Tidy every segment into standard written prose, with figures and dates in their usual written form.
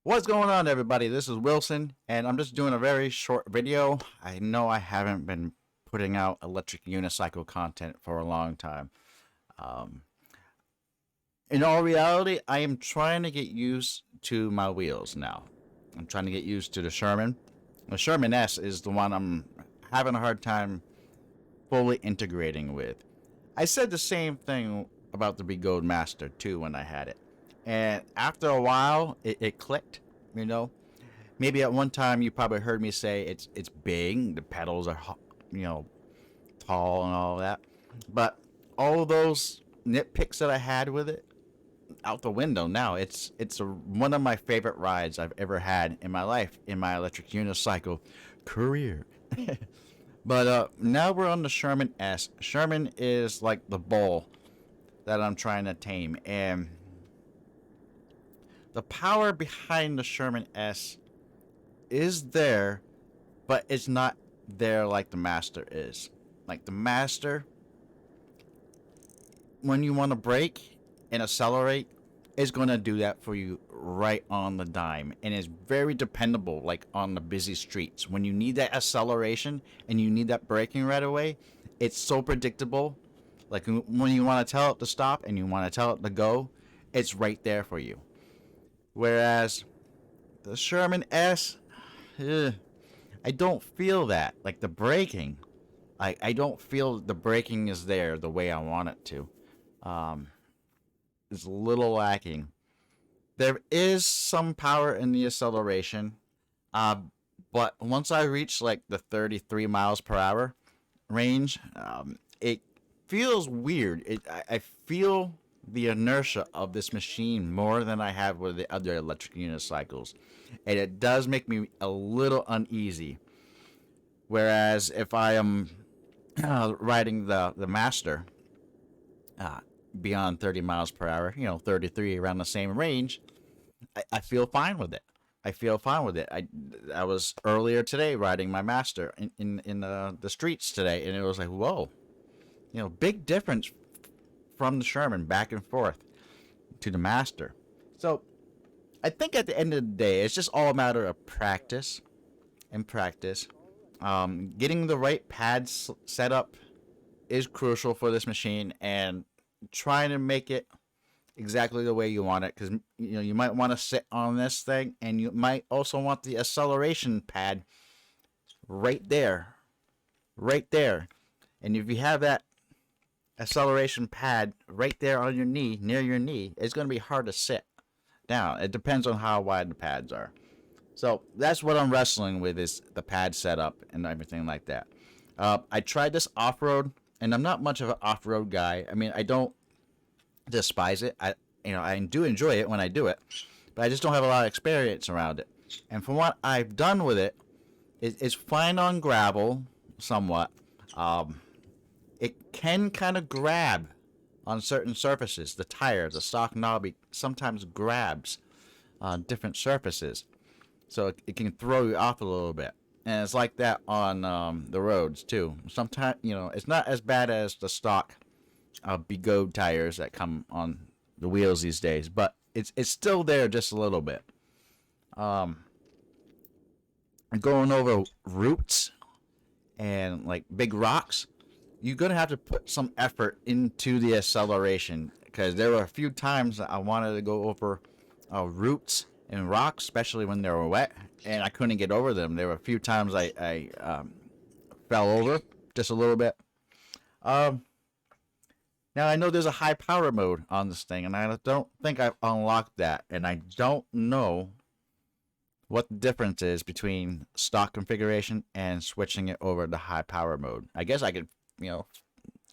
What's going on, everybody? This is Wilson, and I'm just doing a very short video. I know I haven't been putting out electric unicycle content for a long time. In all reality, I am trying to get used to my wheels now. I'm trying to get used to the Sherman. The Sherman S is the one I'm having a hard time fully integrating with. I said the same thing about the Begode Master too when I had it. And after a while, it clicked, you know. Maybe at one time you probably heard me say it's big, the pedals are, tall and all that. But all those nitpicks that I had with it, out the window now. It's one of my favorite rides I've ever had in my life, in my electric unicycle career. But now we're on the Sherman S. Sherman is like the bull that I'm trying to tame, and the power behind the Sherman S is there, but it's not there like the Master is. Like the Master, when you want to brake and accelerate, is going to do that for you right on the dime, and it's very dependable, like on the busy streets. When you need that acceleration and you need that braking right away, it's so predictable. Like when you want to tell it to stop and you want to tell it to go, it's right there for you. Whereas the Sherman S, I don't feel that. Like the braking, I don't feel the braking is there the way I want it to. Is a little lacking. There is some power in the acceleration, but once I reach like the 33 miles per hour range, it feels weird. I feel the inertia of this machine more than I have with the other electric unicycles, and it does make me a little uneasy. Whereas if I am riding the Master, beyond 30 miles per hour, 33, around the same range, I feel fine with it. I feel fine with it. I was earlier today riding my Master in the streets today, and it was like, whoa, big difference from the Sherman back and forth to the Master. So I think at the end of the day, it's just all a matter of practice and practice. Getting the right pads set up is crucial for this machine, and trying to make it exactly the way you want it, because you might want to sit on this thing, and you might also want the acceleration pad right there, and if you have that acceleration pad right there on your knee, near your knee, it's going to be hard to sit down. It depends on how wide the pads are. So that's what I'm wrestling with, is the pad setup and everything like that. I tried this off-road, and I'm not much of an off-road guy. I mean, I don't despise it. I do enjoy it when I do it, but I just don't have a lot of experience around it. And from what I've done with it, it's fine on gravel, somewhat. It can kind of grab on certain surfaces. The tire, the stock knob, sometimes grabs on different surfaces, so it can throw you off a little bit. And it's like that on the roads too. Sometimes, it's not as bad as the stock Begode tires that come on the wheels these days, but it's still there just a little bit. Going over roots and like big rocks, you're gonna have to put some effort into the acceleration, because there were a few times that I wanted to go over roots and rocks, especially when they were wet, and I couldn't get over them. There were a few times I fell over just a little bit. Now I know there's a high power mode on this thing, and I don't think I've unlocked that, and I don't know what the difference is between stock configuration and switching it over to high power mode. I guess I could,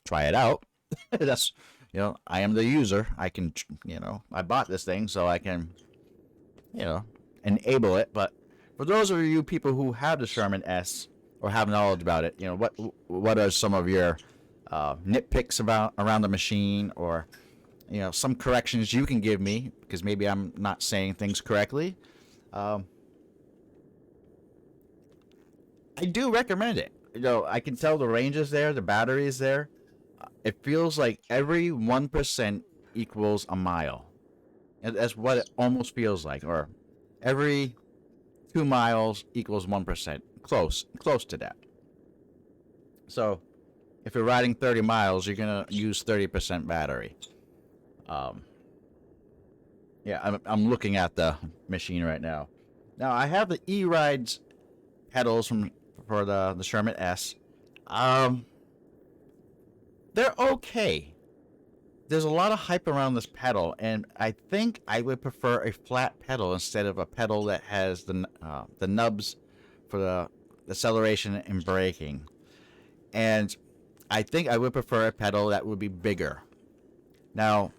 try it out. That's, I am the user. I can, I bought this thing so I can, enable it. But for those of you people who have the Sherman S or have knowledge about it, what are some of your nitpicks around the machine, or some corrections you can give me, because maybe I'm not saying things correctly. I do recommend it. I can tell the range is there, the battery is there. it feels like every 1% equals a mile. That's what it almost feels like. Or every 2 miles equals 1%. Close to that. So if you're riding 30 miles, you're gonna use 30% battery. Yeah, I'm looking at the machine right now. Now I have the E-Rides pedals for the Sherman S. They're okay. There's a lot of hype around this pedal, and I think I would prefer a flat pedal instead of a pedal that has the nubs for the acceleration and braking. And I think I would prefer a pedal that would be bigger. Now,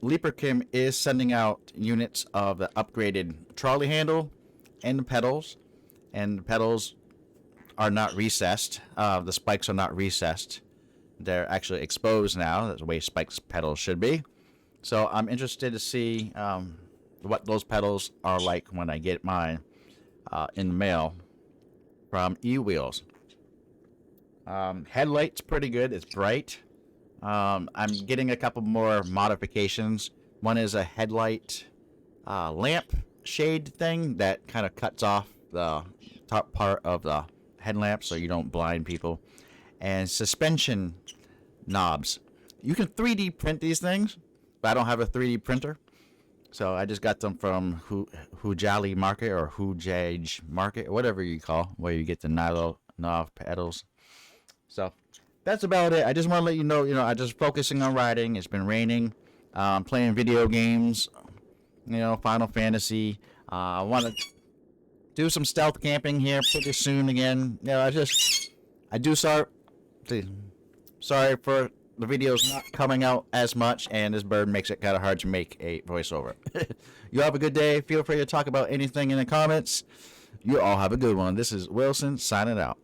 Leaper-Kim is sending out units of the upgraded trolley handle and the pedals are not recessed. The spikes are not recessed. They're actually exposed now. That's the way spikes pedals should be. So I'm interested to see what those pedals are like when I get mine in the mail from E-Wheels. Headlight's pretty good. It's bright. I'm getting a couple more modifications. One is a headlight lamp shade thing that kind of cuts off the top part of the headlamp so you don't blind people. And suspension knobs. You can 3D print these things, but I don't have a 3D printer. So I just got them from Hujali Market or Hujaj Market, whatever you call, where you get the knob pedals. So that's about it. I just want to let you know, I'm just focusing on riding. It's been raining. Playing video games, Final Fantasy. I want to do some stealth camping here pretty soon again. Sorry for the videos not coming out as much, and this bird makes it kind of hard to make a voiceover. You have a good day. Feel free to talk about anything in the comments. You all have a good one. This is Wilson signing out.